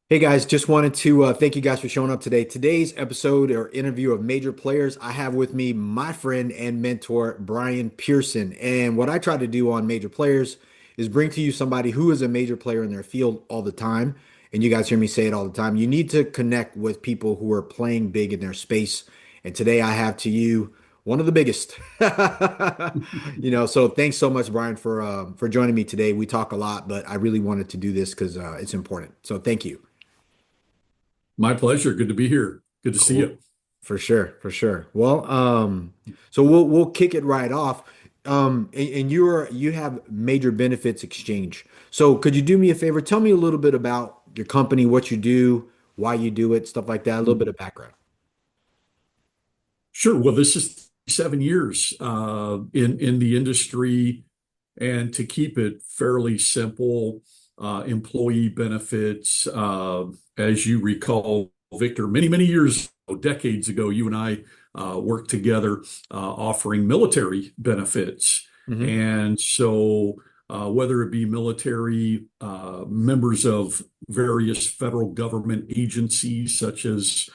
Hey guys, just wanted to thank you guys for showing up today. Today's episode or interview of major players, I have with me my friend and mentor, Brian Pearson. And what I try to do on major players is bring to you somebody who is a major player in their field all the time. And you guys hear me say it all the time. You need to connect with people who are playing big in their space. And today I have to you one of the biggest. So thanks so much, Brian, for joining me today. We talk a lot, but I really wanted to do this because it's important. So thank you. My pleasure. Good to be here. Good to see Cool. you. For sure, for sure. Well, so we'll kick it right off. And you have major benefits exchange. So could you do me a favor? Tell me a little bit about your company, what you do, why you do it, stuff like that, a little bit of background. Sure. Well, this is 7 years in the industry, and to keep it fairly simple, employee benefits. As you recall, Victor, many years ago, decades ago, you and I worked together offering military benefits, Hmm. and so. Whether it be military, members of various federal government agencies such as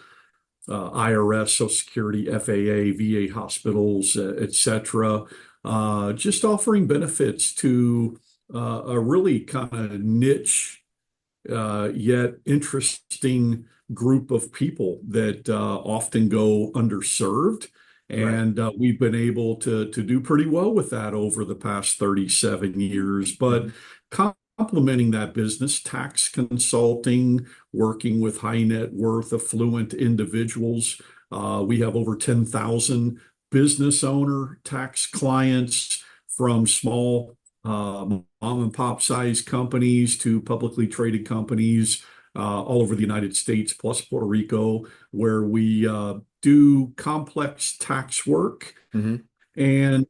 IRS, Social Security, FAA, VA hospitals, et cetera, just offering benefits to a really kind of niche yet interesting group of people that often go underserved. Right. And we've been able to do pretty well with that over the past 37 years. But Hmm. complementing that business, tax consulting, working with high net worth, affluent individuals. We have over 10,000 business owner tax clients from small mom and pop size companies to publicly traded companies all over the United States, plus Puerto Rico, where we do complex tax work Hmm. and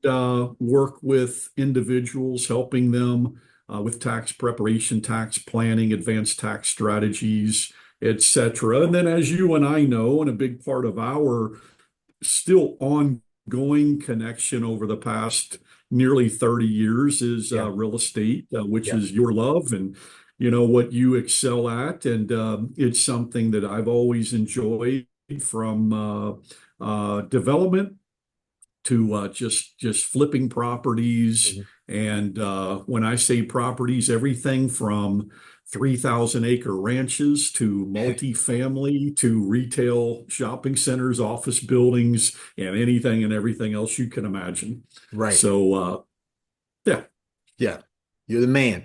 work with individuals, helping them with tax preparation, tax planning, advanced tax strategies, etc. And then, as you and I know, and a big part of our still ongoing connection over the past nearly 30 years is Yeah. real estate, which Yeah. is your love and what you excel at. And it's something that I've always enjoyed from development to just flipping properties. Hmm. And when I say properties, everything from 3,000-acre ranches to multifamily to retail shopping centers, office buildings, and anything and everything else you can imagine. Right. So, yeah. Yeah. You're the man.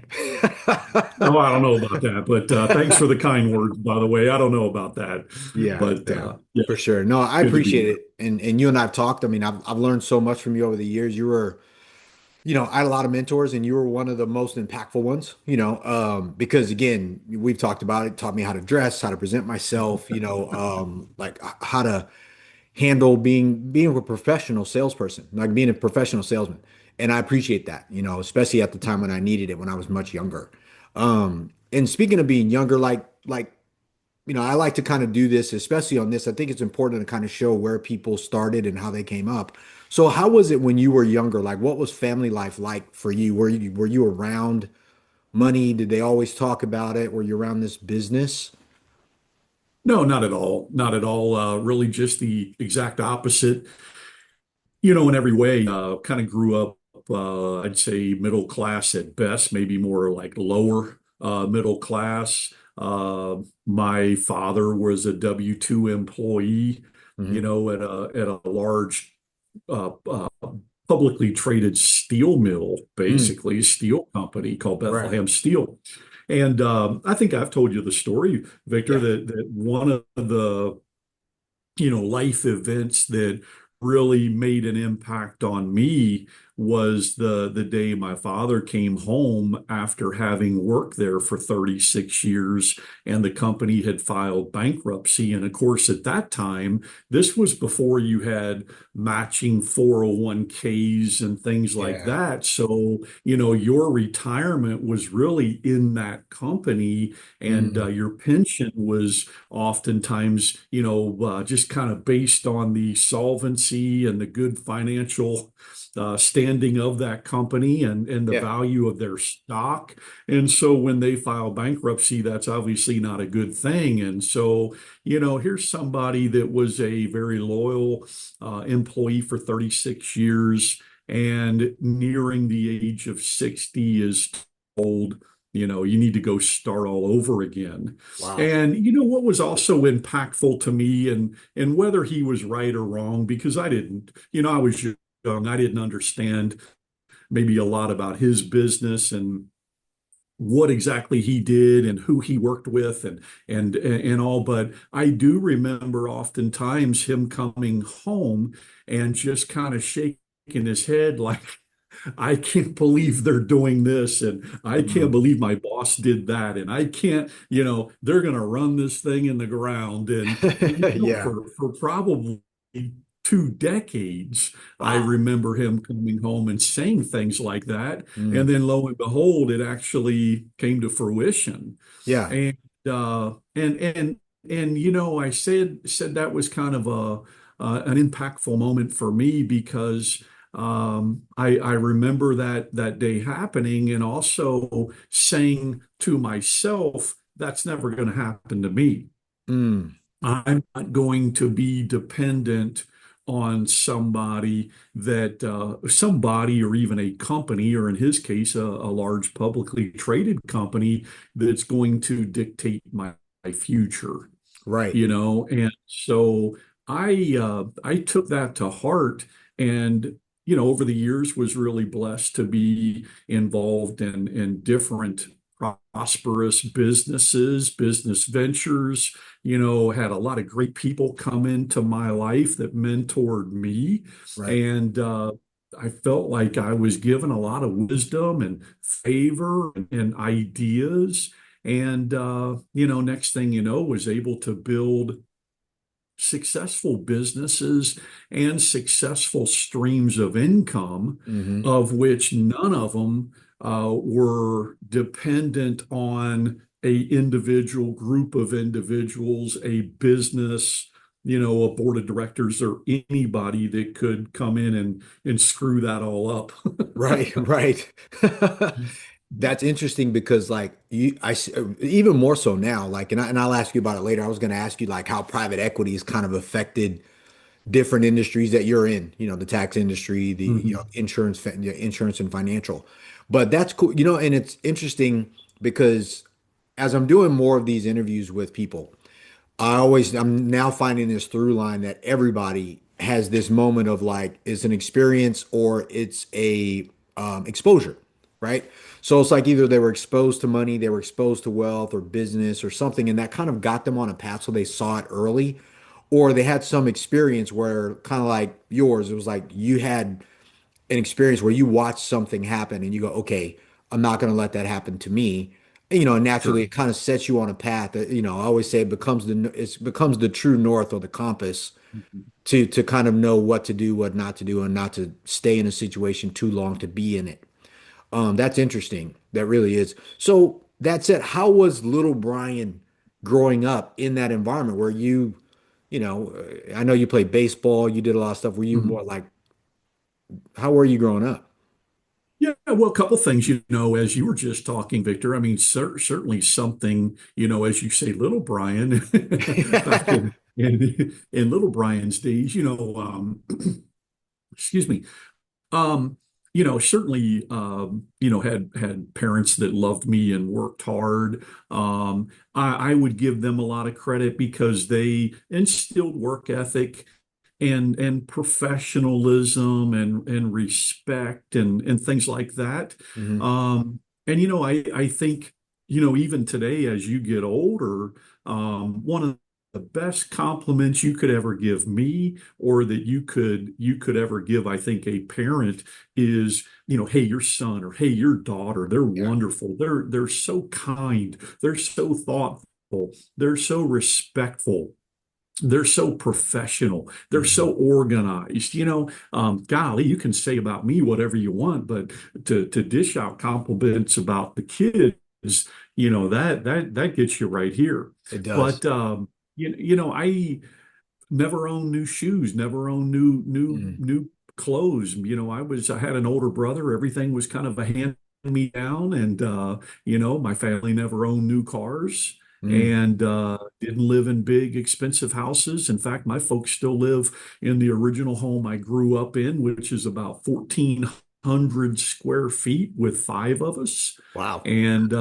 Oh, I don't know about that, but thanks for the kind words, by the way. I don't know about that, Yeah, but yeah, yeah, for sure. No, I good to be appreciate here. it. And you and I've talked. I mean, I've learned so much from you over the years. I had a lot of mentors, and you were one of the most impactful ones, because again, we've talked about it, taught me how to dress, how to present myself, like how to handle being a professional salesperson, like being a professional salesman. And I appreciate that, especially at the time when I needed it when I was much younger. And speaking of being younger, I like to kind of do this, especially on this. I think it's important to kind of show where people started and how they came up. So, how was it when you were younger? Like, what was family life like for you? Were you around money? Did they always talk about it? Were you around this business? No, not at all. Not at all. Really, just the exact opposite. In every way, kind of grew up, I'd say middle class at best, maybe more like lower middle class. My father was a W-2 employee, Hmm. at a large uh, publicly traded steel mill, Mm, basically a steel company called right. Bethlehem Steel. And I think I've told you the story, Victor, Yeah. that one of the life events that really made an impact on me was the day my father came home after having worked there for 36 years and the company had filed bankruptcy. And of course, at that time, this was before you had matching 401ks and things like Yeah. that. So, your retirement was really in that company, and Mm, your pension was oftentimes, just kind of based on the solvency and the good financial standing of that company and the Yeah. value of their stock. And so when they file bankruptcy, that's obviously not a good thing. And so, here's somebody that was a very loyal employee for 36 years and nearing the age of 60 is told, you need to go start all over again. Wow. And what was also impactful to me, and whether he was right or wrong, because I didn't, I was young, I didn't understand maybe a lot about his business and what exactly he did and who he worked with and all. But I do remember oftentimes him coming home and just kind of shaking his head like, I can't believe they're doing this, and I can't Mm. believe my boss did that, and I can't, they're going to run this thing in the ground, and Yeah. for probably 2 decades, I Wow. remember him coming home and saying things like that, and Mm. then lo and behold, it actually came to fruition, Yeah. and uh, and and I said that was kind of a an impactful moment for me because I remember that day happening and also saying to myself, that's never going to happen to me. Mm. I'm not going to be dependent on somebody or even a company, or in his case, a large publicly traded company that's going to dictate my future, Right. and so I took that to heart, and over the years was really blessed to be involved in different prosperous business ventures, had a lot of great people come into my life that mentored me, Right. and I felt like I was given a lot of wisdom and favor and ideas, and next thing you know, was able to build successful businesses and successful streams of income, Hmm. of which none of them were dependent on a individual group of individuals, a business, a board of directors, or anybody that could come in and screw that all up. Right. Right. That's interesting because like even more so now, like, and I'll ask you about it later. I was going to ask you like how private equity has kind of affected different industries that you're in, the tax industry, the, Mhm. insurance and financial. But that's cool, and it's interesting because as I'm doing more of these interviews with people, I'm now finding this through line that everybody has this moment of like, it's an experience or it's a exposure, right? So it's like either they were exposed to money, they were exposed to wealth or business or something, and that kind of got them on a path so they saw it early, or they had some experience where kind of like yours, it was like you had an experience where you watch something happen and you go, okay, I'm not going to let that happen to me. And naturally Sure. it kind of sets you on a path that, I always say it becomes the true north or the compass Mhm. to kind of know what to do, what not to do, and not to stay in a situation too long to be in it. That's interesting. That really is. So that said, how was little Brian growing up in that environment where I know you played baseball, you did a lot of stuff. Were you Mhm. more like, how were you growing up? Yeah, well, a couple things, as you were just talking, Victor. I mean, certainly something, as you say, little Brian, back in little Brian's days, excuse me, um, certainly, had parents that loved me and worked hard. I would give them a lot of credit because they instilled work ethic and professionalism and respect and things like that. Hmm. And I think even today as you get older, one of the best compliments you could ever give me, or that you could ever give, I think, a parent is, hey, your son, or hey, your daughter, they're Yeah. wonderful. They're so kind. They're so thoughtful. They're so respectful. They're so professional. They're Hmm. so organized. Golly, you can say about me whatever you want, but to dish out compliments about the kids, that gets you right here. It does. But I never owned new shoes, never owned new Mm. new clothes. I had an older brother. Everything was kind of a hand me down, and my family never owned new cars Mm. and didn't live in big, expensive houses. In fact, my folks still live in the original home I grew up in, which is about 1,400 square feet with five of us. Wow. And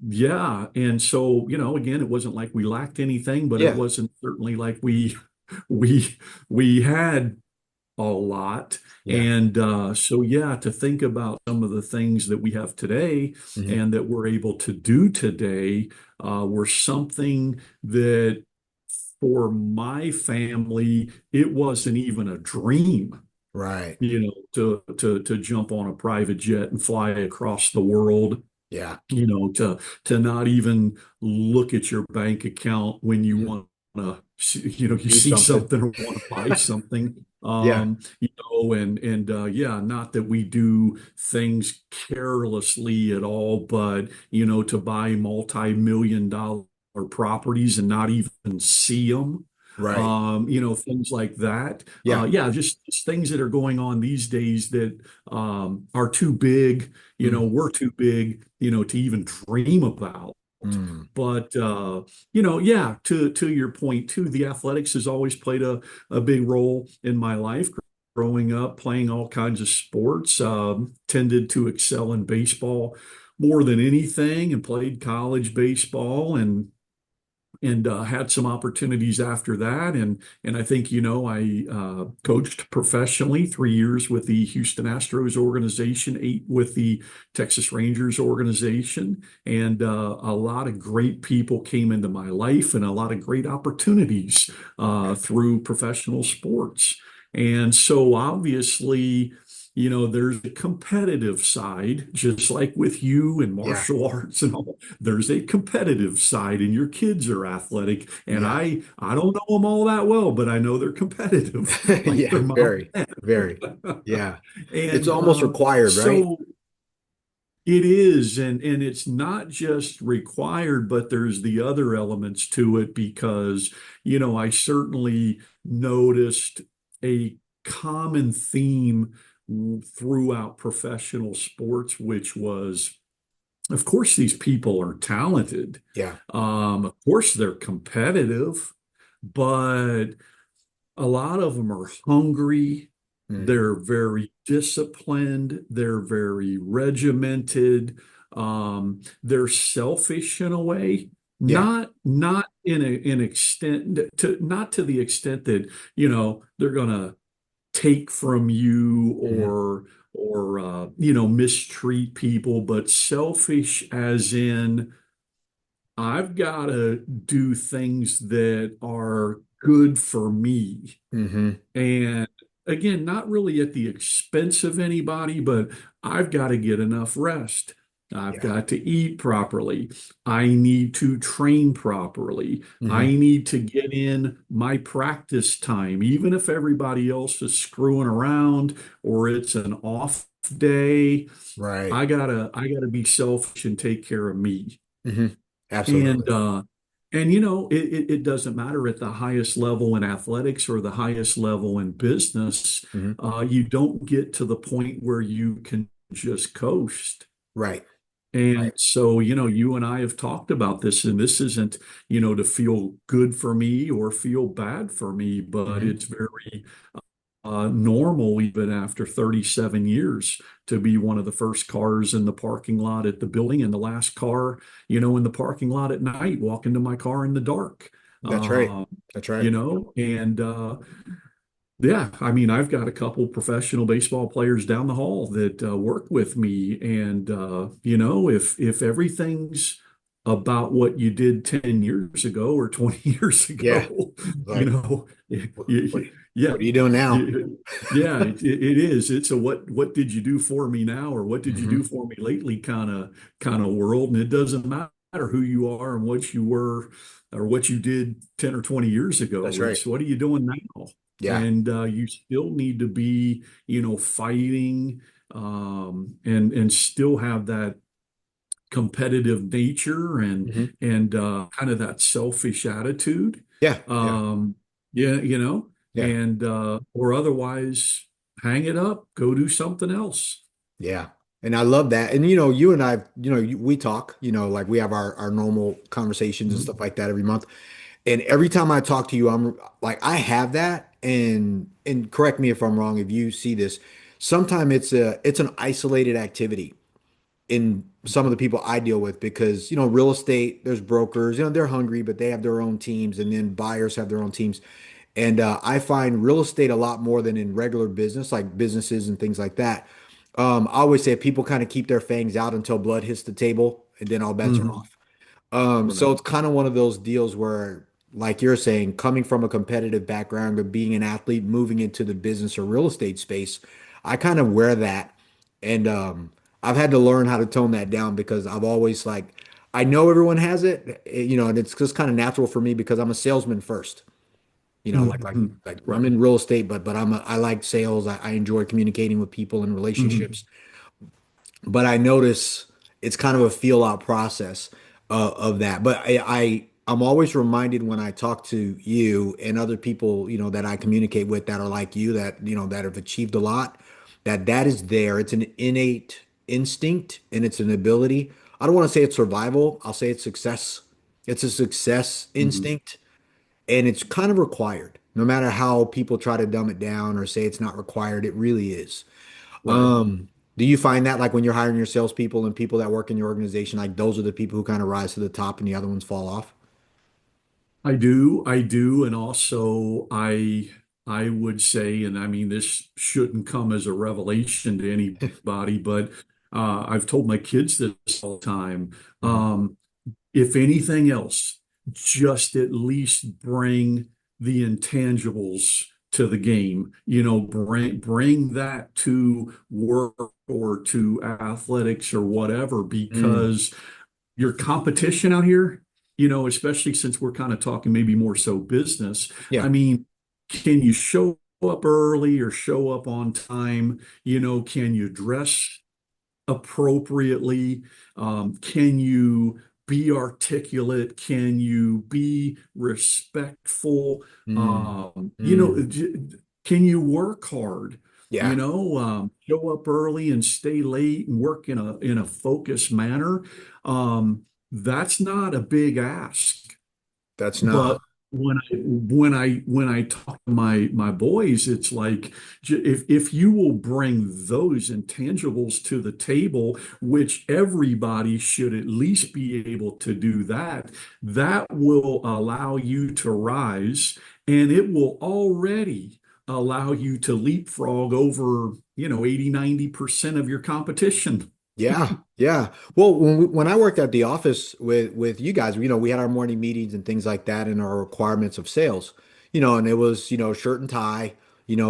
yeah, and so, again, it wasn't like we lacked anything, but it Yeah. wasn't certainly like we we had a lot. Yeah. And so, yeah, to think about some of the things that we have today Hmm. and that we're able to do today were something that for my family, it wasn't even a dream, Right. to jump on a private jet and fly across the world, Yeah. to not even look at your bank account when you Hmm. want to, you Do see something. something or want to buy something. Yeah. And yeah, not that we do things carelessly at all, but to buy multi-million dollar properties and not even see them. Right. Things like that. Yeah. Yeah, just things that are going on these days that are too big, Mm. we're too big, to even dream about. Mm. But yeah, to your point too, the athletics has always played a big role in my life. Growing up, playing all kinds of sports, tended to excel in baseball more than anything, and played college baseball and had some opportunities after that. And I think, I coached professionally 3 years with the Houston Astros organization, 8 with the Texas Rangers organization. And a lot of great people came into my life and a lot of great opportunities through professional sports. And so obviously, there's a competitive side, just like with you and Yeah. martial arts and all. There's a competitive side, and your kids are athletic. And Yeah. I don't know them all that well, but I know they're competitive, like Yeah. their mom Very. and Very. dad. Yeah. It's And almost required, right? so it is, and it's not just required, but there's the other elements to it because, I certainly noticed a common theme throughout professional sports, which was, of course, these people are talented. Yeah. Of course, they're competitive, but a lot of them are hungry. Mm. They're very disciplined. They're very regimented. They're selfish in a way, Yeah. not in an extent to not to the extent that they're gonna take from you Hmm. or mistreat people, but selfish as in I've got to do things that are good for me. Hmm. And again, not really at the expense of anybody, but I've got to get enough rest. I've Yeah. got to eat properly. I need to train properly. I Hmm. need to get in my practice time, even if everybody else is screwing around or it's an off day. Right. I gotta be selfish and take care of me. Hmm. And Absolutely. uh, and it doesn't matter at the highest level in athletics or the highest level in business. Hmm. You don't get to the point where you can just coast. Right. And Right. so, you and I have talked about this, and this isn't, to feel good for me or feel bad for me, but Hmm. it's very normal, even after 37 years, to be one of the first cars in the parking lot at the building and the last car, in the parking lot at night, walking to my car in the dark. That's right. Uh, That's right. and yeah, I mean, I've got a couple professional baseball players down the hall that work with me, and if everything's about what you did 10 years ago or 20 years Yeah. ago, you Like, know, what, what, yeah, what are you doing now? yeah, it is. It's a what did you do for me now, or what did you Hmm. do for me lately kind of world, and it doesn't matter who you are and what you were or what you did 10 or 20 years That's ago. right. It's what are you doing now? Yeah. And you still need to be, fighting, and still have that competitive nature and Hmm. kind of that selfish attitude. Yeah. Yeah. Um, yeah, Yeah. and or otherwise. hang it up, go do something else. Yeah. And I love that. And you and I, we talk, like we have our normal conversations and Mhm. stuff like that every month. And every time I talk to you, I'm like, I have that. And correct me if I'm wrong, if you see this, sometimes it's an isolated activity in some of the people I deal with because, real estate, there's brokers, they're hungry, but they have their own teams, and then buyers have their own teams. And I find real estate a lot more than in regular business, like businesses and things like that. I always say people kind of keep their fangs out until blood hits the table, and then all bets are Mhm. off. So Right. it's kind of one of those deals where, like you're saying, coming from a competitive background of being an athlete, moving into the business or real estate space, I kind of wear that. And I've had to learn how to tone that down because I've always like, I know everyone has it, and it's just kind of natural for me because I'm a salesman first. Like like Mhm. like I'm Right. in real estate, but I like sales. I enjoy communicating with people and Mhm. relationships. But I notice it's kind of a feel out process of that. But I'm always reminded when I talk to you and other people, that I communicate with that are like you, that that have achieved a lot, that is there. It's an innate instinct and it's an ability. I don't want to say it's survival. I'll say it's success. It's a success Mhm. instinct, and it's kind of required. No matter how people try to dumb it down or say it's not required, it really is. Right. Do you find that like when you're hiring your salespeople and people that work in your organization, like those are the people who kind of rise to the top and the other ones fall off? I do, and also I would say, and I mean this shouldn't come as a revelation to anybody, but I've told my kids this all the time. Mhm. Um, if anything else, just at least bring the intangibles to the game. Bring that to work or to athletics or whatever, Mm. because your competition out here, especially since we're kind of talking maybe more so business. Yeah. I mean, can you show up early or show up on time? Can you dress appropriately? Can you be articulate? Can you be respectful? Mm. Mm. Can you work hard? Yeah. Show up early and stay late and work in a focused manner. That's not a big ask. That's not. But when I talk to my boys, it's like, if you will bring those intangibles to the table, which everybody should at least be able to do that, that will allow you to rise, and it will already allow you to leapfrog over, 80, 90% of your competition. Yeah, yeah. Well, when I worked at the office with you guys, we had our morning meetings and things like that, and our requirements of sales, and it was shirt and tie,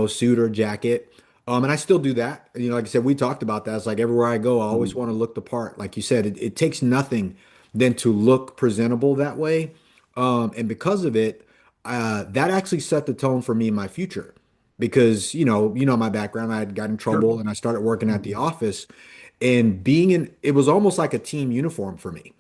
suit or jacket, and I still do that. Like I said, we talked about that. It's like everywhere I go, I always Mhm. want to look the part. Like you said, it takes nothing than to look presentable that way, and because of it, that actually set the tone for me in my future. Because my background, I had gotten in Sure. trouble, and I started working at the Mhm. office. And being in, it was almost like a team uniform for me.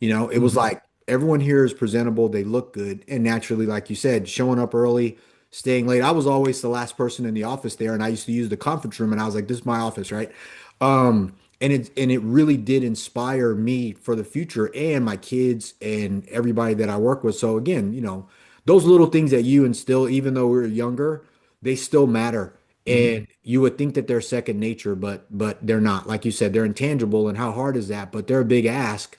It was Mhm. like everyone here is presentable, they look good, and naturally, like you said, showing up early, staying late. I was always the last person in the office there, and I used to use the conference room, and I was like, "This is my office, right?" And it really did inspire me for the future and my kids and everybody that I work with. So again, those little things that you instill, even though we're younger, they still matter. Mhm. And you would think that they're second nature, but they're not. Like you said, they're intangible. And how hard is that? But they're a big ask,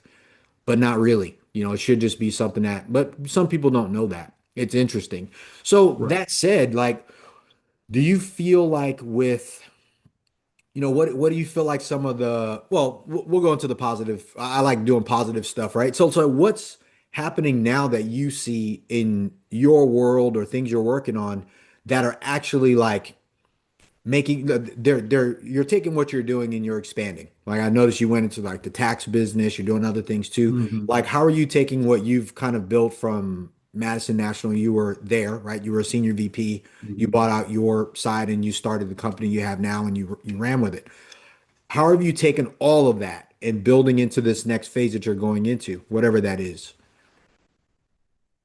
but not really. It should just be something that, but some people don't know that. It's interesting. So Right. that said, like, do you feel like with, what do you feel like some of the, well, we'll go into the positive. I like doing positive stuff, right? So what's happening now that you see in your world or things you're working on that are actually like making they're you're taking what you're doing and you're expanding. Like I noticed you went into like the tax business, you're doing other things too. Mhm. Like how are you taking what you've kind of built from Madison National? You were there, right? You were a senior VP. You Mhm. bought out your side and you started the company you have now and you ran with it. How have you taken all of that and building into this next phase that you're going into, whatever that is?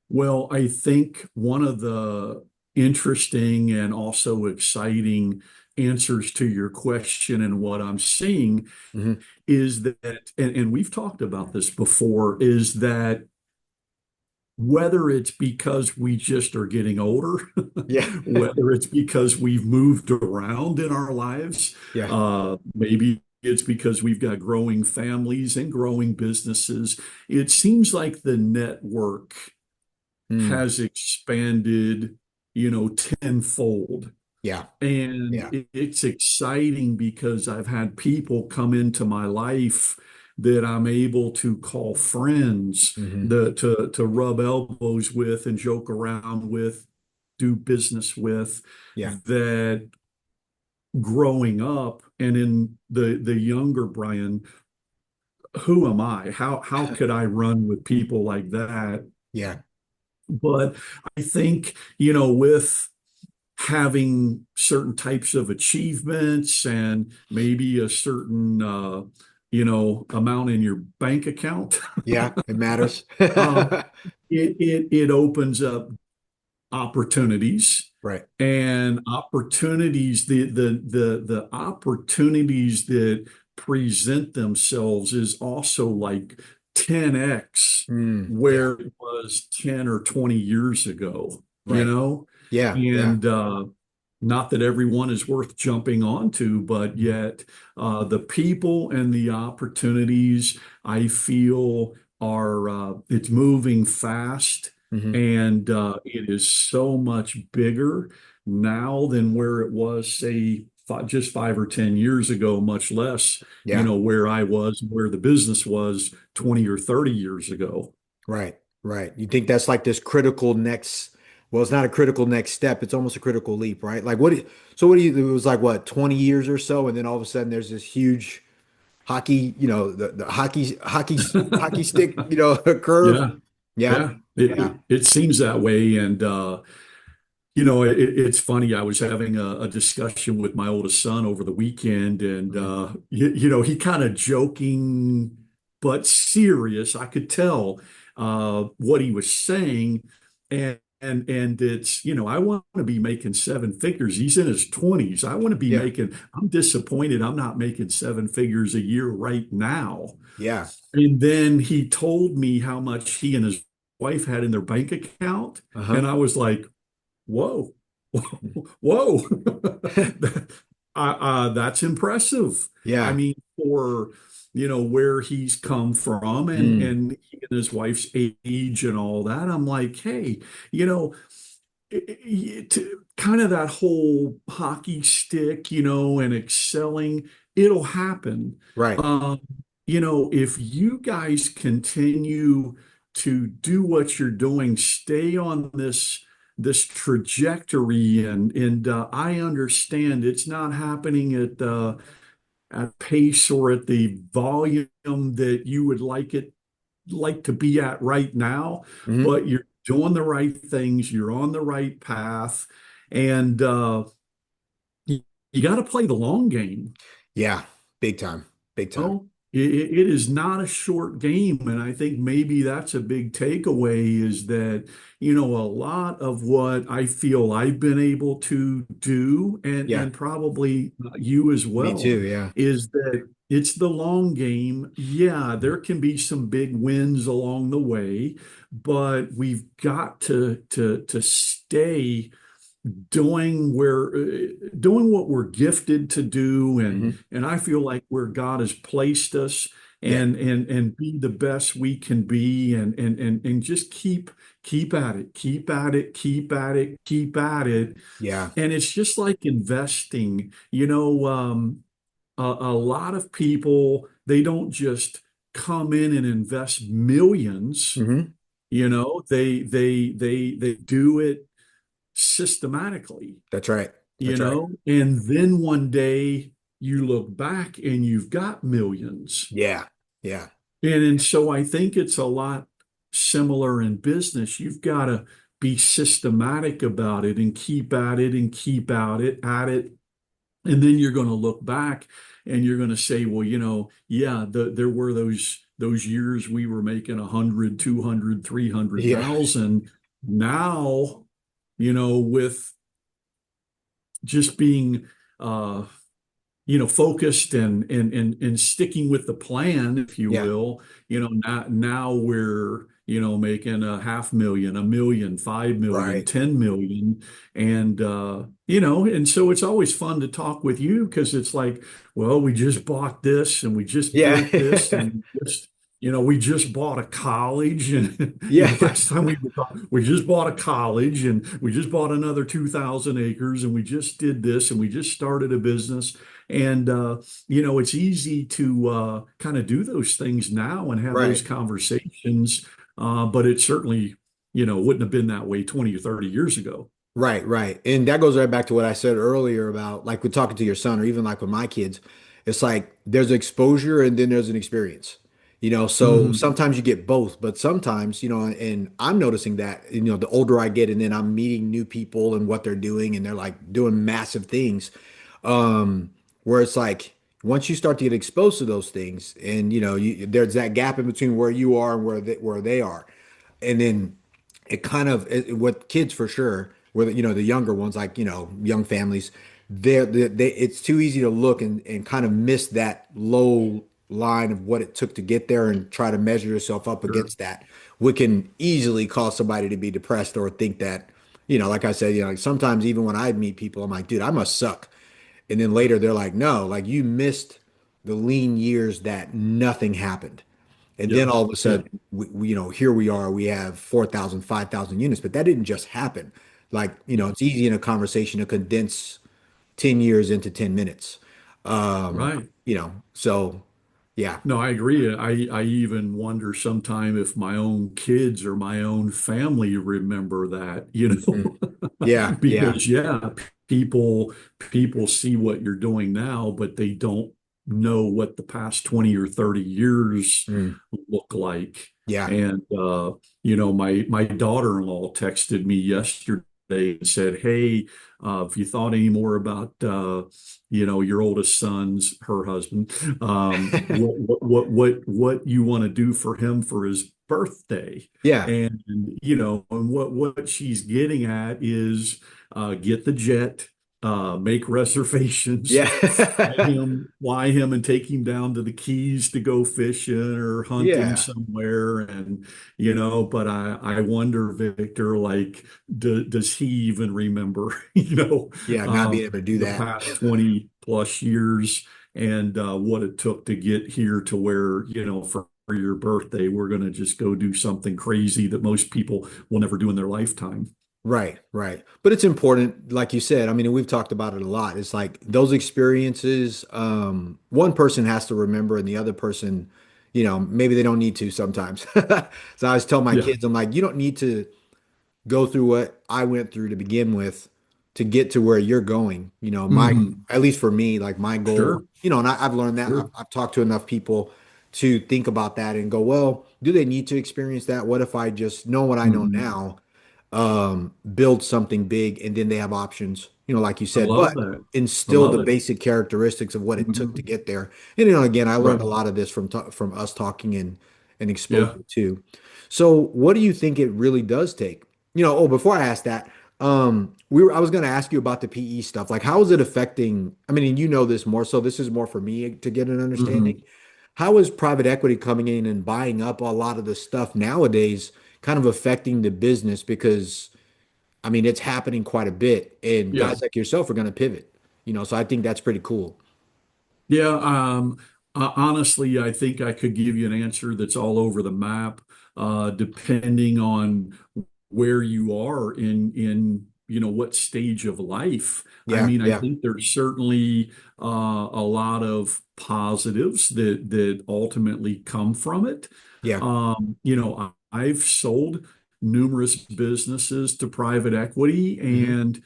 Well, I think one of the interesting and also exciting answers to your question. And what I'm seeing Hmm. is that, and we've talked about this before, is that whether it's because we just are getting older, Yeah. whether it's because we've moved around in our lives, Yeah. maybe it's because we've got growing families and growing businesses. It seems like the network Mm. has expanded, tenfold. Yeah. And Yeah. it's exciting because I've had people come into my life that I'm able to call friends, Hmm. to rub elbows with and joke around with, do business with, Yeah. that growing up and in the younger Brian, who am I? How could I run with people like that? Yeah. But I think, with having certain types of achievements and maybe a certain amount in your bank account, Yeah. It matters. uh, it opens up opportunities, Right. and opportunities, the opportunities that present themselves is also like 10x Mm. Yeah. where it was 10 or 20 years ago, Right. Yeah. Yeah. and not that everyone is worth jumping onto, but Mhm. yet the people and the opportunities I feel are, it's moving fast, Hmm. and it is so much bigger now than where it was, say, just 5 or 10 years ago, much less, Yeah. where I was, where the business was 20 or 30 years ago. Right. Right. You think that's like this critical next, well, it's not a critical next step. It's almost a critical leap, right? Like so what do you, it was like what, 20 years or so, and then all of a sudden there's this huge hockey, the hockey stick, curve. Yeah, Yeah. yeah, it, Yeah. it, it seems that way. And it's funny. I was having a discussion with my oldest son over the weekend, and Mhm. he kind of joking but serious. I could tell what he was saying, and it's, I want to be making seven figures. He's in his 20s. I want to be Yeah. making. I'm disappointed. I'm not making seven figures a year right now. Yeah. And then he told me how much he and his wife had in their bank account, Uh-huh. and I was like, whoa, whoa. That's impressive. I Yeah. mean, for where he's come from, and Mm. and he and his wife's age and all that, I'm like, hey, you know, kind of that whole hockey stick, and excelling, it'll happen. Right. Um, if you guys continue to do what you're doing, stay on this trajectory, and I understand it's not happening at pace or at the volume that you would like to be at right now, Hmm. but you're doing the right things, you're on the right path, and you, you got to play the long game. Yeah. Big time. Big time. Oh, it is not a short game. And I think maybe that's a big takeaway, is that, a lot of what I feel I've been able to do, Yeah. and probably you as Me well, too. Yeah. is that it's the long game. Yeah, there can be some big wins along the way, but we've got to stay doing what we're gifted to do, and Hmm. and I feel like where God has placed us, Yeah. and be the best we can be, and just keep at it, keep at it, keep at it, keep at it. Yeah. And it's just like investing, a lot of people, they don't just come in and invest millions, Hmm. they do it systematically, That's right. That's right. and then one day you look back and you've got millions. Yeah. Yeah. And so I think it's a lot similar in business. You've got to be systematic about it and keep at it and keep at it. And then you're going to look back and you're going to say, well, yeah, there were those years we were making 100, 200, three hundred Yeah. thousand. Now, with just being uh, focused and sticking with the plan, if you Yeah. will. Now we're, making a 500,000, 1 million, 5 million, Right. 10 million. And so it's always fun to talk with you because it's like, well, we just bought this and we just Yeah. built this and we just bought a college and Yeah. last time we just bought a college and we just bought another 2,000 acres and we just did this and we just started a business. And it's easy to kind of do those things now and have those Right. conversations, but it certainly, wouldn't have been that way 20 or 30 years ago. Right, right. And that goes right back to what I said earlier about like with talking to your son or even like with my kids, it's like there's exposure and then there's an experience. So Hmm. sometimes you get both, but sometimes, and I'm noticing that, the older I get and then I'm meeting new people and what they're doing and they're like doing massive things. Um, where it's like once you start to get exposed to those things and there's that gap in between where you are and where they are. And then it kind of with kids for sure, where the younger ones, like young families, it's too easy to look and kind of miss that low line of what it took to get there and try to measure yourself up Sure. against that, what can easily cause somebody to be depressed or think that, like I said, like sometimes even when I meet people, I'm like, dude, I must suck. And then later they're like, no, like you missed the lean years that nothing happened. And then Yep. all of a Yeah. sudden, here we are, we have 4,000, 5,000 units, but that didn't just happen. Like, Yeah. it's easy in a conversation to condense 10 years into 10 minutes. Right. So yeah. No, I agree. I even wonder sometime if my own kids or my own family remember that, Mhm. Yeah, yeah. because yeah, people people see what you're doing now, but they don't know what the past 20 or 30 years Mm. look like. Yeah. And my daughter-in-law texted me yesterday and said, "Hey, if you thought any more about your oldest son's, her husband, what you want to do for him for his birthday?" Yeah. And what she's getting at is get the jet, make reservations, fly Yeah. him and take him down to the Keys to go fishing or hunting Yeah. somewhere. And but I wonder, Victor, like, does he even remember, Yeah. Not being able to do the that. past 20 plus years and what it took to get here to where, for your birthday, we're going to just go do something crazy that most people will never do in their lifetime. Right, right. But it's important, like you said, I mean, and we've talked about it a lot. It's like those experiences, one person has to remember and the other person, maybe they don't need to sometimes. So I always tell my Yeah. kids, I'm like, you don't need to go through what I went through to begin with to get to where you're going. Hmm. At least for me, like my goal, Sure. and I've learned that. I've, Sure. I've talked to enough people to think about that and go, well, do they need to experience that? What if I just know what I know Hmm. now, build something big, and then they have options, like you I said, love but that. I instill love the it. basic characteristics of what it took to Hmm. get there. And again, I learned a Right. lot of this from us talking and Yeah. exposure too. So, what do you think it really does take? Oh, before I ask that, I was going to ask you about the PE stuff. Like, how is it affecting? I mean, and you know this more, so this is more for me to get an understanding. Hmm. How is private equity coming in and buying up a lot of the stuff nowadays, kind of affecting the business? Because I mean, it's happening quite a bit, and Yeah. guys like yourself are going to pivot. So I think that's pretty cool. Yeah. Honestly, I think I could give you an answer that's all over the map, depending on where you are in what stage of life. I Yeah, mean, I yeah, think there's certainly a lot of positives that ultimately come from it. yeah. I've sold numerous businesses to private equity, Hmm. and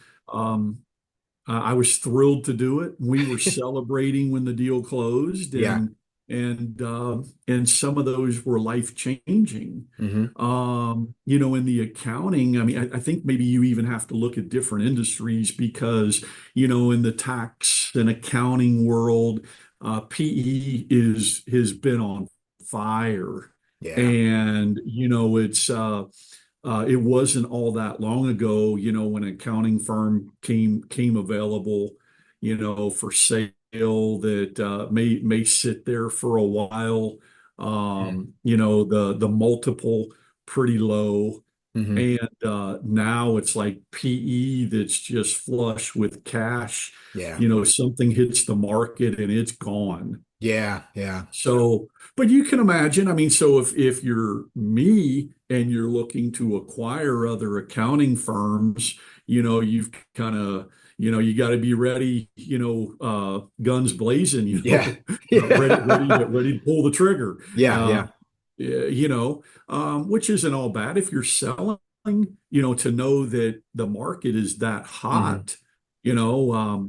I was thrilled to do it. We were celebrating when the deal closed, Yeah. and some of those were life changing. Hmm. In the accounting, I mean, I think maybe you even have to look at different industries because, in the tax and accounting world, PE has been on fire, Yeah. and it wasn't all that long ago, when an accounting firm came available, for sale that may sit there for a while. Mhm. The multiple pretty low. Mhm. And now it's like PE that's just flush with cash. Yeah. Something hits the market and it's gone. Yeah. Yeah. So, but you can imagine, I mean, so if you're me and you're looking to acquire other accounting firms, you've kind of, you got to be ready, guns blazing, Yeah. ready Yeah. to pull the trigger. Yeah. Uh, Yeah. which isn't all bad if you're selling, to know that the market is that Mhm. hot,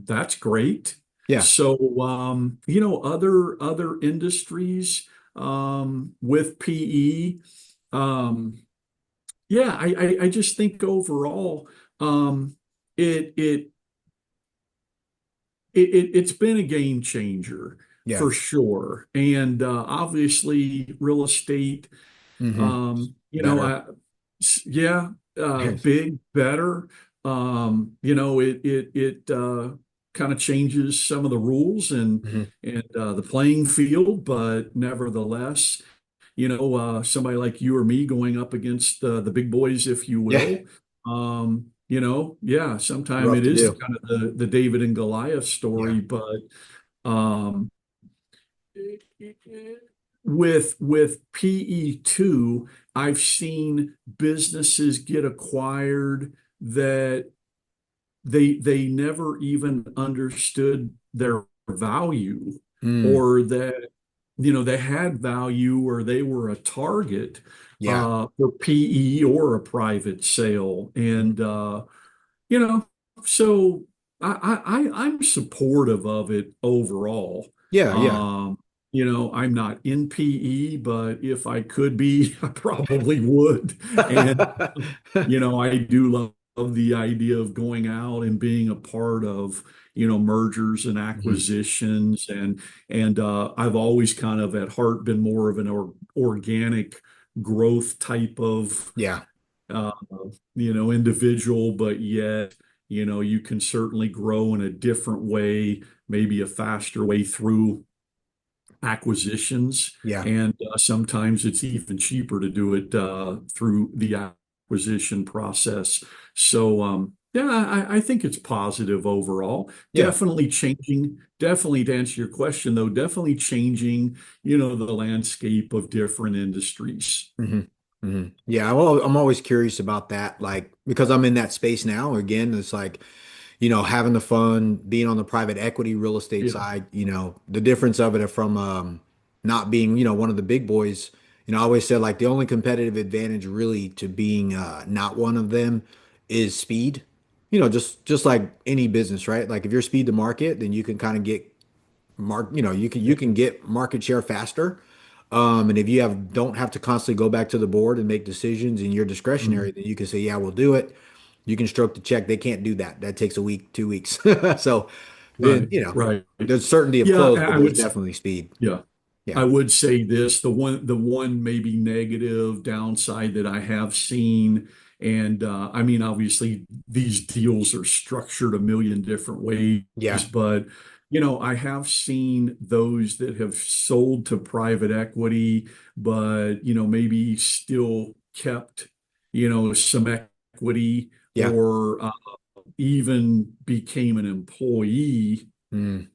that's great. Yeah. So, other industries with PE, yeah, I just think overall, it it it's been a game changer Yeah. for sure. And obviously, real estate, Hmm. you know, Better. yeah, big, better. It kind of changes some of the rules Hmm. and the playing field, but nevertheless, somebody like you or me going up against the big boys, if you Yeah. will. Yeah, sometimes Rough it to is do. kind of the David and Goliath Yeah. story, but um, with PE2, I've seen businesses get acquired that they never even understood their value, Mm. or that they had value or they were a target Yeah. for PE or a private sale. Mhm. And you know, so I'm supportive of it overall. Yeah. Yeah. Um, I'm not in PE, but if I could be, I probably would. And I do love the idea of going out and being a part of, mergers and Mhm. acquisitions, and I've always kind of at heart been more of an organic growth type of Yeah. uh, individual, but yet, you can certainly grow in a different way, maybe a faster way through acquisitions. Yeah. And sometimes it's even cheaper to do it through the acquisition process. So, yeah, I think it's positive overall. Yeah. Definitely to answer your question, though, definitely changing, the landscape of different industries. Hmm. Hmm. Yeah. I'm always curious about that, like, because I'm in that space now. Again, it's like, having the fun, being on the private equity real estate Yeah. side, the difference of it from not being, one of the big boys. I always said like the only competitive advantage really to being not one of them is speed. Just like any business, right? Like if you're speed to market, then you can kind of get you can get market share faster. And if you don't have to constantly go back to the board and make decisions and you're discretionary, Mhm. then you can say, yeah, we'll do it. You can stroke the check. They can't do that. That takes a week, 2 weeks. So then, Right, right. there's certainty of Yeah, close, but I there's would. definitely speed. Yeah. Yeah. I would say this, the one maybe negative downside that I have seen, and I mean, obviously these deals are structured a million different ways, Yeah. but I have seen those that have sold to private equity, but maybe still kept, some equity, Yeah. or even became an employee, Mm.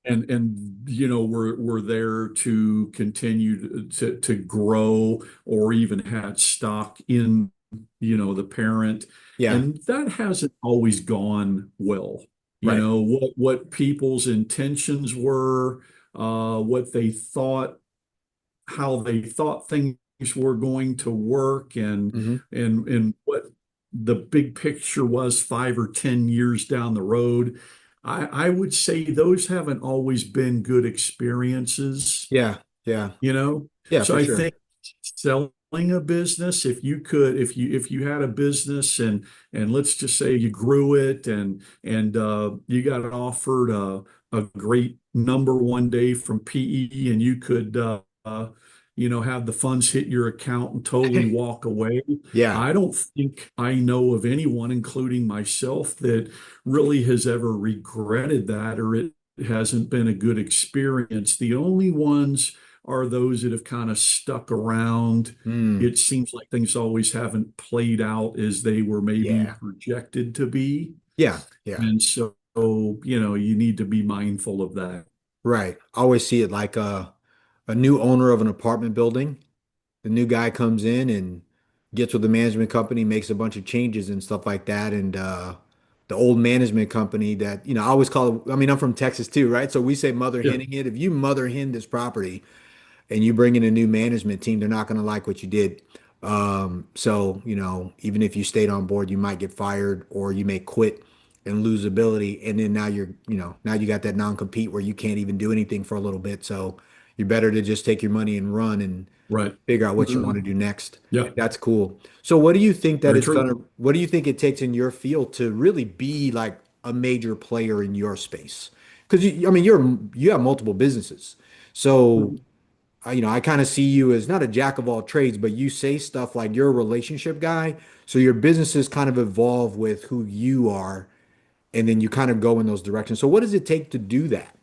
and we're there to continue to grow, or even had stock in the parent, Yeah. and that hasn't always gone well. Right. What people's intentions were, what they thought, how they thought things were going to work, and Hmm. what the big picture was 5 or 10 years down the road. I would say those haven't always been good experiences, Yeah. Yeah. you know. Yeah, So for I sure. think selling a business, if you had a business, and let's just say you grew it, and you got offered a great number one day from PE, and you could have the funds hit your account and totally walk away. Yeah. I don't think I know of anyone, including myself, that really has ever regretted that, or it hasn't been a good experience. The only ones are those that have kind of stuck around. Mm, It seems like things always haven't played out as they were maybe yeah. projected to be. Yeah. Yeah. And so, you need to be mindful of that. Right. I always see it like a new owner of an apartment building. The new guy comes in and gets with the management company, makes a bunch of changes and stuff like that. And the old management company that, I always call it, I mean, I'm from Texas too, right? So we say mother Yeah, henning it. If you mother hen this property, and you bring in a new management team, they're not going to like what you did. So, even if you stayed on board, you might get fired or you may quit and lose ability. And then now you got that non-compete where you can't even do anything for a little bit. So you're better to just take your money and run and right. figure out what you want to Mhm. do next. Yeah, That's cool. So very true. what do you think it takes in your field to really be like a major player in your space? Because I mean, you have multiple businesses. So I kind of see you as not a jack of all trades, but you say stuff like you're a relationship guy. So your businesses kind of evolve with who you are, and then you kind of go in those directions. So what does it take to do that?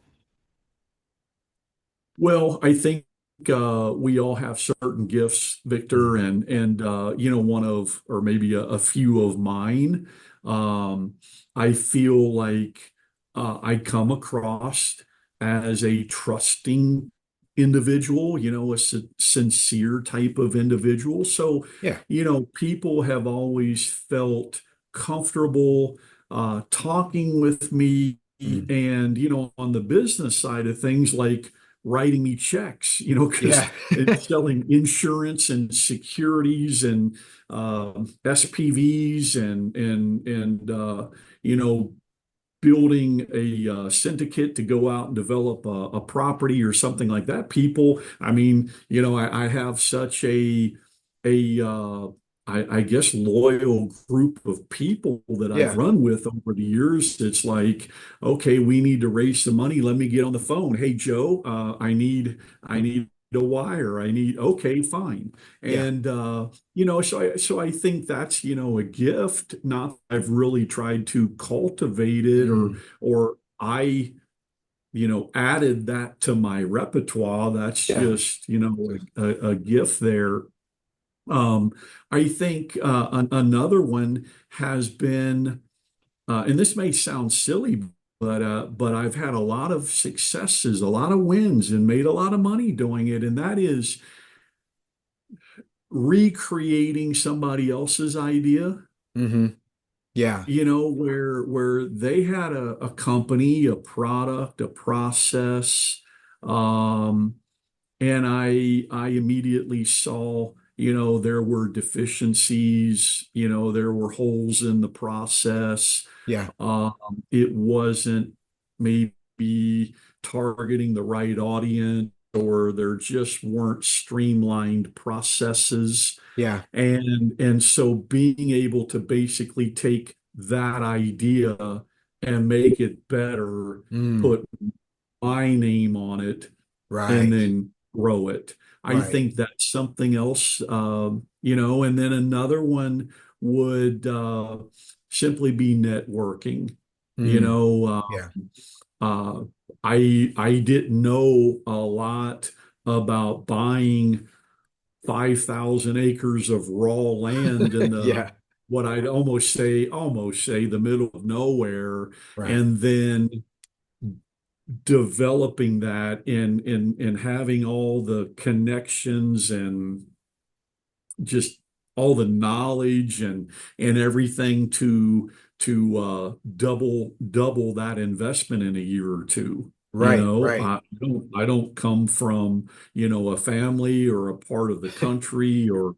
Well, I think we all have certain gifts, Victor, Mhm. and one of, or maybe a few of mine. Um, I feel like I come across as a trusting individual, a sincere type of individual. So, Yeah. people have always felt comfortable talking with me, Mm. and on the business side of things, like writing me checks, because Yeah. selling insurance and securities and SPVs and you know building a syndicate to go out and develop a property or something like that. People, I mean, I have such a I guess loyal group of people that I've Yeah. run with over the years. It's like, okay, we need to raise some money. Let me get on the phone. Hey, Joe, I need a wire. Okay, fine. Yeah. And so I think that's, a gift. Not that I've really tried to cultivate it, or Mm. or I, added that to my repertoire. That's Yeah. just, a gift there. Um, I think another one has been, and this may sound silly, but I've had a lot of successes, a lot of wins, and made a lot of money doing it, and that is recreating somebody else's idea. Hmm. Yeah. Where they had a company, a product, a process, um, and I immediately saw, there were deficiencies, there were holes in the process. Yeah. Um, it wasn't maybe targeting the right audience, or there just weren't streamlined processes. Yeah. And so being able to basically take that idea and make it better, Mm. put my name on it, and Right. then grow it. I Right. think that's something else, and then another one would simply be networking. You Mm. know, Yeah. uh, I didn't know a lot about buying 5,000 acres of raw land in the Yeah. what I'd almost say the middle of nowhere, Right. and then developing that and having all the connections and just all the knowledge and everything to double that investment in a year or two. Right. Right. I don't come from, a family or a part of the country or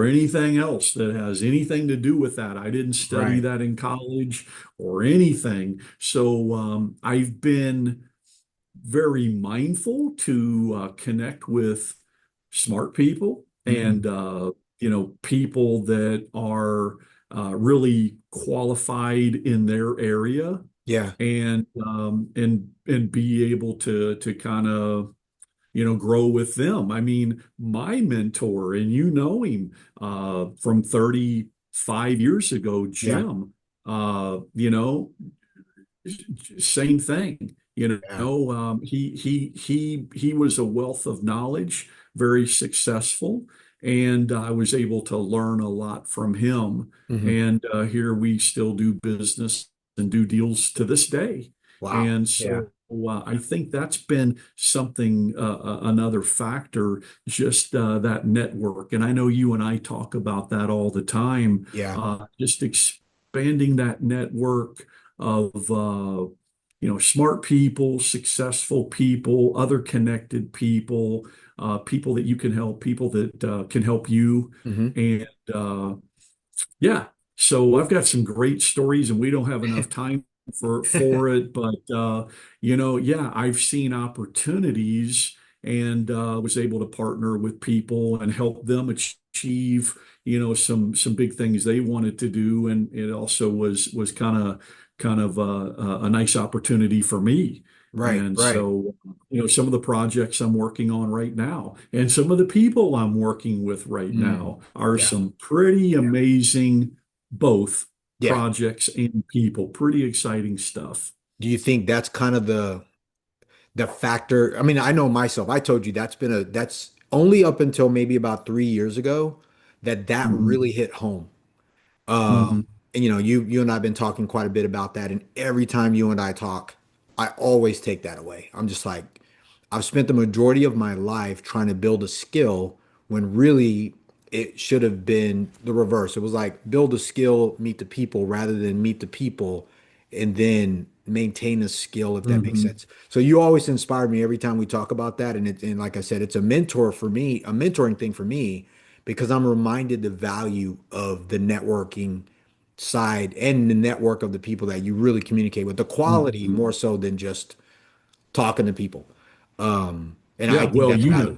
anything else that has anything to do with that. I didn't study Right. that in college or anything. So I've been very mindful to connect with smart people Mm. and people that are really qualified in their area, Yeah. and be able to kind of grow with them. I mean, my mentor, and you know him from 35 years ago, Yeah. Jim, you know, same thing. Yeah. He was a wealth of knowledge, very successful, and I was able to learn a lot from him. Hmm. And here we still do business and do deals to this day. Wow. And Yeah. so I think that's been something, another factor, just that network. And I know you and I talk about that all the time, Yeah. just expanding that network of smart people, successful people, other connected people, people that you can help, people that can help you. Hmm. And yeah, so I've got some great stories, and we don't have enough time for it, but yeah, I've seen opportunities and was able to partner with people and help them achieve, some big things they wanted to do, and it also was kind of a nice opportunity for me. Right. And Right. so, some of the projects I'm working on right now and some of the people I'm working with right Mm. now are Yeah. some pretty amazing, both Yeah. projects and people. Pretty exciting stuff. Do you think that's kind of the factor? I mean, I know myself. I told you that's only up until maybe about 3 years ago that Hmm. really hit home. Um, Hmm. and you and I have been talking quite a bit about that, and every time you and I talk, I always take that away. I'm just like, I've spent the majority of my life trying to build a skill when really it should have been the reverse. It was like build a skill, meet the people, rather than meet the people and then maintain a skill, if that makes Hmm. sense. So you always inspired me every time we talk about that. And like I said, it's a mentor for me, a mentoring thing for me, because I'm reminded the value of the networking side and the network of the people that you really communicate with, the quality Hmm. more so than just talking to people. And I Yeah, think well, that's valuable.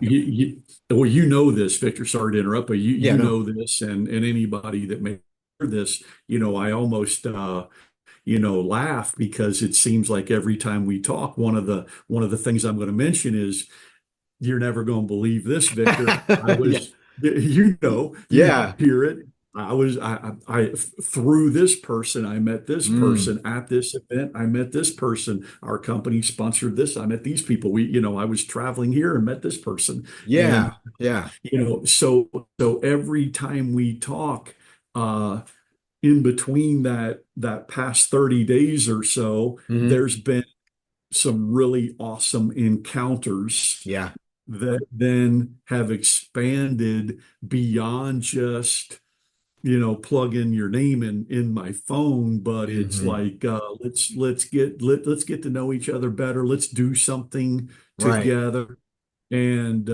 you know this, Victor. Sorry to interrupt, but you Yeah, you no. know this, and anybody that may hear this, I almost laugh because it seems like every time we talk, one of the things I'm going to mention is you're never going to believe this, Victor. I Yeah. was, you Yeah. hear it. Through this person, I met this Mm. person at this event. I met this person. Our company sponsored this. I met these people. I was traveling here and met this person. And, Yeah. Yeah. so every time we talk, in between that past 30 days or so, Hmm. there's been some really awesome encounters Yeah. that then have expanded beyond just plug in your name in my phone, but it's Hmm. like let's get to know each other better. Let's do something Right. together. And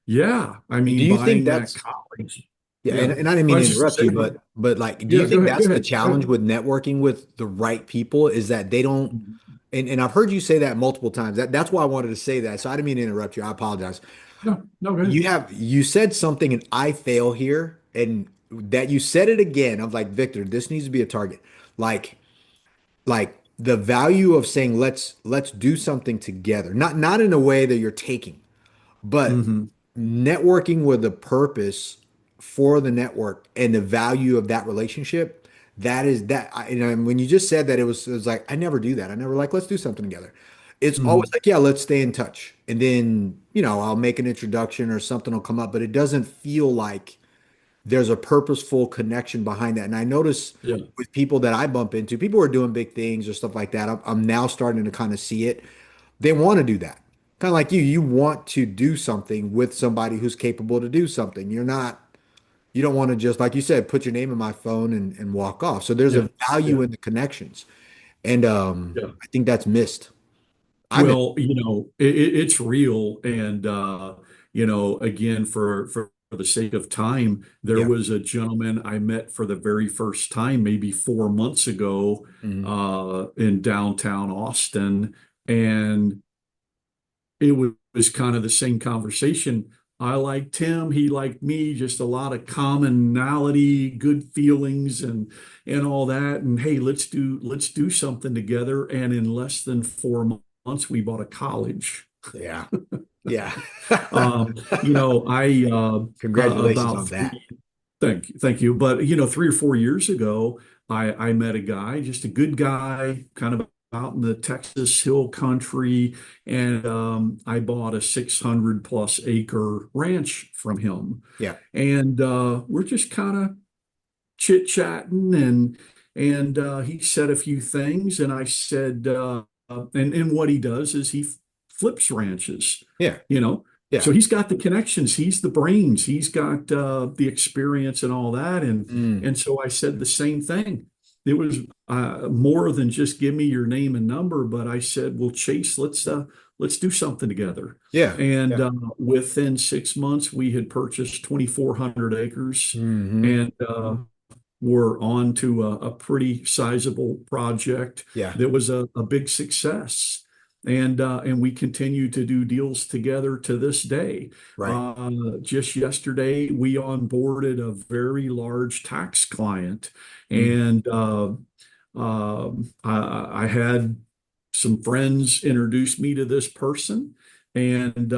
yeah, I Do mean, you think buying that that's college. yeah, Yeah, and I didn't I mean to was just interrupt gonna you, say, but like, do you yeah, go think ahead, go that's the ahead, go challenge ahead. with networking with the right people is that they don't, and I've heard you say that multiple times. That's why I wanted to say that. So I didn't mean to interrupt you. I apologize. No, no, go ahead. You said something and I fail here, and that you said it again. I'm like, Victor, this needs to be a target. Like, the value of saying let's do something together. Not in a way that you're taking, but Hmm. networking with a purpose for the network and the value of that relationship. That is that. And when you just said that, it was like I never do that. I never like let's do something together. It's always Hmm. like yeah, let's stay in touch, and then I'll make an introduction or something will come up, but it doesn't feel like there's a purposeful connection behind that. And I notice Yeah, with people that I bump into, people who are doing big things or stuff like that. I'm now starting to kind of see it. They want to do that. Kind of like you want to do something with somebody who's capable to do something. You don't want to just, like you said, put your name in my phone and walk off. So there's yeah, a value yeah, in the connections. And yeah. I think that's missed. I miss. Well, it's real, and again, for the sake of time, there Yeah. was a gentleman I met for the very first time, maybe 4 months ago, Mhm. in downtown Austin, and it was kind of the same conversation. I liked him, he liked me, just a lot of commonality, good feelings, and all that. And hey, let's do something together. And in less than 4 months, we bought a college. Yeah. Yeah. I Congratulations about on that. three. Thank you. But 3 or 4 years ago, I met a guy, just a good guy, kind of out in the Texas Hill Country, and I bought a 600 plus acre ranch from him, Yeah. and we're just kind of chit-chatting, and he said a few things, and I said, and what he does is he flips ranches, Yeah. you know. So Yeah. he's got the connections, he's the brains, he's got the experience and all that, and Mm. and so I said the same thing. It was more than just give me your name and number, but I said, well, Chase, let's do something together. Yeah. And Yeah. within 6 months, we had purchased 2,400 acres, Hmm. and we're on to a pretty sizable project Yeah. that was a big success. And we continue to do deals together to this day. Right. Just yesterday, we onboarded a very large tax client, Mm. and I had some friends introduce me to this person, and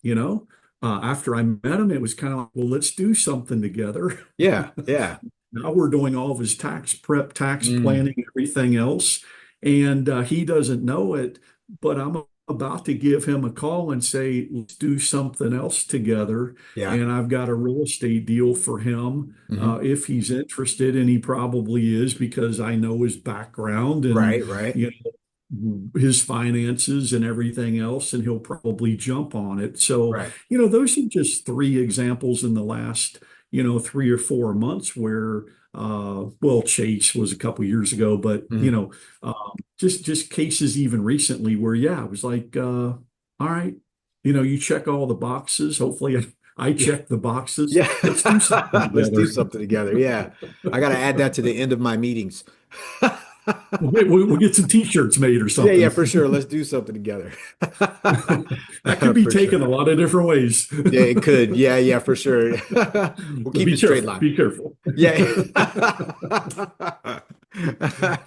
you know, after I met him, it was kind of like, well, let's do something together. Yeah. Yeah. Now we're doing all of his tax prep, tax Mm. planning, everything else. And he doesn't know it, but I'm about to give him a call and say, let's do something else together. Yeah. And I've got a real estate deal for him Hmm. if he's interested, and he probably is because I know his background and Right. Right. you his finances and everything else, and he'll probably jump on it. So, Right. those are just three examples in the last, 3 or 4 months where, well, Chase was a couple years ago, but, Hmm. just cases even recently where, yeah, it was like, all right, you check all the boxes. Hopefully I Yeah. check the boxes. Yeah. Let's do something Let's do together. something together. Yeah. I got to add that to the end of my meetings. We'll get some t-shirts made or Yeah. Yeah, something. for sure. Let's do something together. That could be For sure. taken a lot of different ways. Yeah, it could. Yeah. Yeah, for sure. We'll So keep be it straight careful. line. Be careful. Yeah.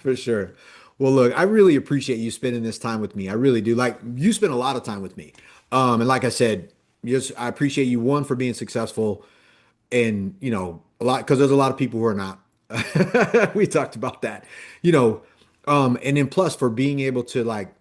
For sure. Well, look, I really appreciate you spending this time with me. I really do. Like you spend a lot of time with me. And like I said, just I appreciate you one for being successful and, a lot because there's a lot of people who are not. We talked about that. You know, and then plus for being able to like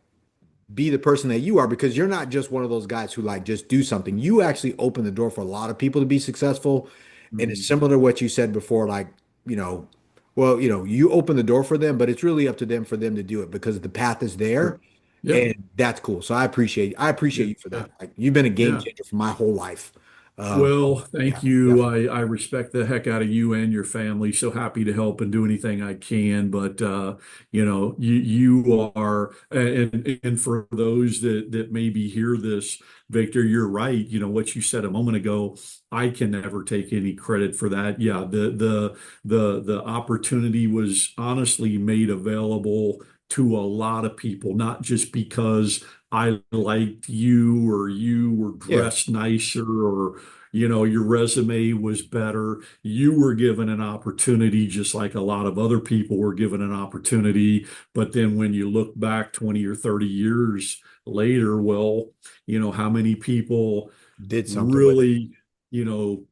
be the person that you are because you're not just one of those guys who like just do something. You actually open the door for a lot of people to be successful. And it's Mhm. similar to what you said before, like, you know, well, you open the door for them, but it's really up to them for them to do it because the path is there Sure. Yeah. and that's cool. So I appreciate Yeah. you for that. Like you've been a game Yeah. changer for my whole life. Well, Yeah, thank you. definitely. I respect the heck out of you and your family. So happy to help and do anything I can. But you are, and for those that maybe hear this, Victor, you're right. What you said a moment ago, I can never take any credit for that. Yeah, the opportunity was honestly made available to a lot of people, not just because I liked you or you were Yeah. dressed nicer or your resume was better. You were given an opportunity just like a lot of other people were given an opportunity. But then when you look back 20 or 30 years later, well, how many people Did something with it. really, you know,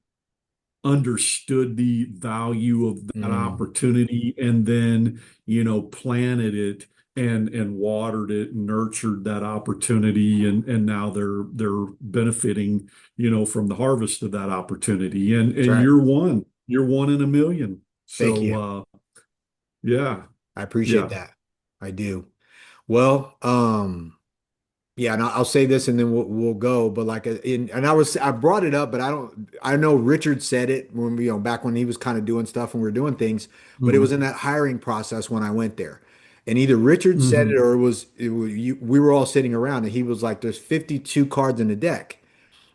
understood the value of that Mm, opportunity and then planted it and watered it and nurtured that opportunity and now they're benefiting from the harvest of that opportunity that's and right. you're one in a million. Thank So you. yeah. I appreciate Yeah. that. I do. Well, yeah, and I'll say this and then we'll go. But like, and I brought it up, but I know Richard said it when back when he was kind of doing stuff and we were doing things, but it was Hmm. in that hiring process when I went there, and either Richard said it Hmm. or we were all sitting around and he was like, "There's 52 cards in the deck,"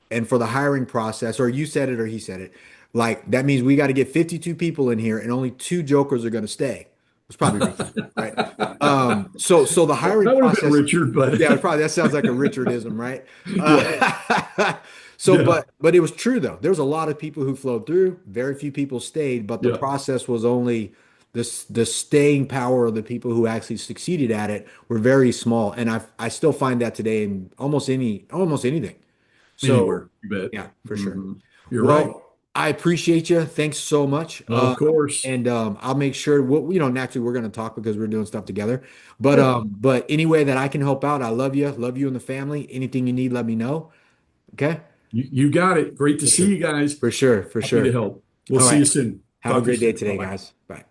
and for the hiring process, or you said it or he said it, like that means we got to get 52 people in here and only two jokers are going to stay. It's probably Richard, right? So the That hiring would have been process, Richard, but yeah, it's probably that sounds like a Richardism, right? yeah. So, Yeah. but it was true though. There was a lot of people who flowed through. Very few people stayed, but the Yeah. process was only the staying power of the people who actually succeeded at it were very small, and I still find that today in almost anything. So Anywhere, you bet. yeah, for sure. Hmm. You're right. Well, I appreciate you. Thanks so much. Of course. And I'll make sure naturally we're going to talk because we're doing stuff together. Yeah, But any way that I can help out, I love you and the family. Anything you need, let me know. Okay? you got it. Great to For see sure. you guys. For sure. For Happy to sure. help. We'll All see you right. soon. Have a Talk to you great day soon. today, Bye-bye. guys. Bye.